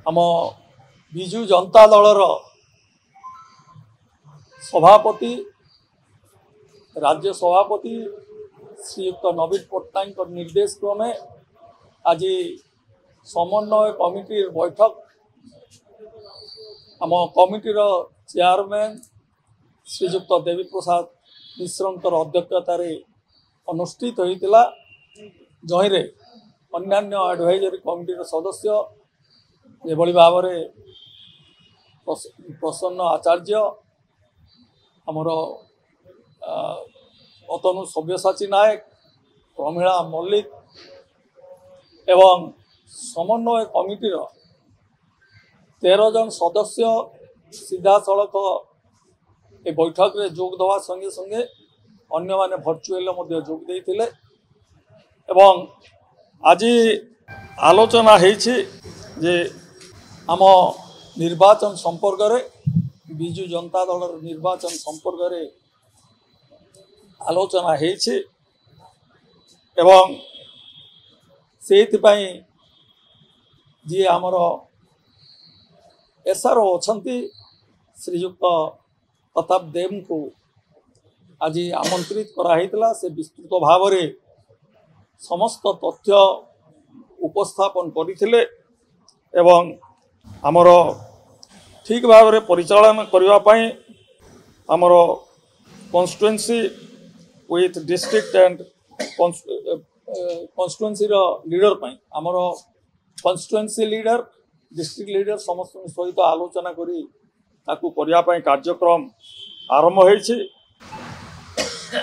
आम विजु जनता दलर सभापति राज्य सभापति श्रीयुक्त नवीन पट्टनायक निर्देश क्रमे आज समन्वय कमिटी बैठक आम कमिटीर चेयरमैन श्रीयुक्त देवी प्रसाद मिश्र अध्यक्षतार अनुष्ठित होता जहीरे अन्यान्य एडवाइजरी कमिटीर सदस्य एभली भाव प्रसन्न आचार्य आमर अतनु सव्यसाची नायक प्रमीला मल्लिक एवं समन्वय कमिटीर 13 जन सदस्य सीधा सड़क ए बैठक रे जोग देवा संगे संगे अन्य माने भर्चुअल जोग देइथिले एवं आज आलोचना हेछि जे आम निर्वाचन संपर्क रे विजु जनता दल निर्वाचन संपर्क रे आलोचना हेछि एवं सेहितपाई जी आमर एसआरओ अछंती श्रीयुक्त प्रताप देव को आज आमंत्रित कराइतला से विस्तृत भाव रे समस्त तथ्य उपस्थापन करथिले एवं आमर ठीक भाव रे परिचालन करबा पई आमर constituency with district and constituency रो लीडर पई आमर कॉन्स्टिट्युएंसी लीडर डिस्ट्रिक्ट लीडर समस्त सहित आलोचना करी ताकू करबा पई कार्यक्रम आरंभ होइछि।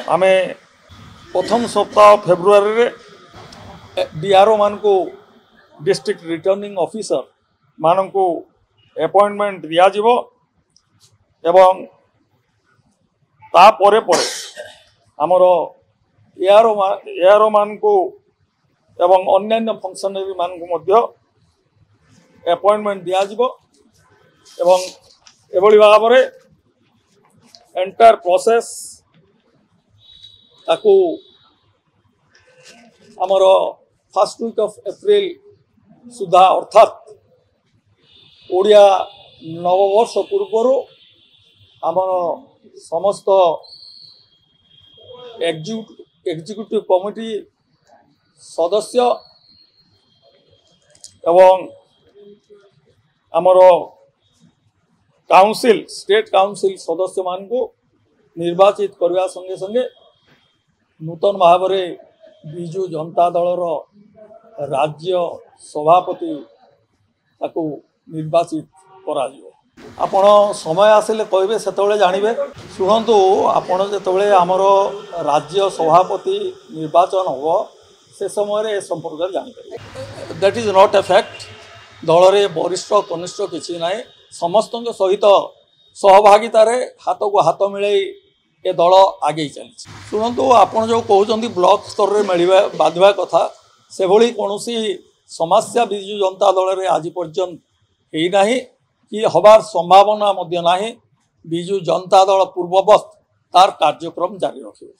आमे प्रथम सप्ताह फेब्रुआरी रे डीआरओ मान को डिस्ट्रिक्ट रिटर्निंग ऑफिसर मान को अपॉइंटमेंट दिया जिवो एवं ता परे परे हमर एआरओ मान को एवं अन्यान्य फंक्शनरी मान को मध्य अपॉइंटमेंट दिया जिवो एवं एभली भाव रे एंटायर प्रोसेस ताकू आमर फर्स्ट वीक ऑफ एप्रिल सुधा अर्थात ओडिया नववर्ष पूर्व आमर समस्त एग्जीक्यूटिव कमिटी सदस्य एवं आमर काउंसिल स्टेट काउंसिल सदस्य मान को निर्वाचित करने संगे संगे नूतन भाव में विजु जनता दलर राज्य सभापति ताकू निर्वाचित करा आपण समय आसिले कहबे सेतबेले जानिबे शुणु आपण जेतबेले आमर राज्य सभापति निर्वाचन हो से समय संपर्क जानिबे that is not a fact दल रे वरिष्ठ कनिष्ठ किछि नाय समस्त सहित सहभागितार हाथ को हाथ मिले ए दल आगे चली शुणु आपड़ जो कहते ब्लॉक स्तर में मिलवा बाधिबा कथा से भली कौन समस्या विजु जनता दल में आज पर्यंत है ना कि हबार संभावना मध्य ना विजु जनता दल पूर्ववत तार कार्यक्रम जारी रखिए।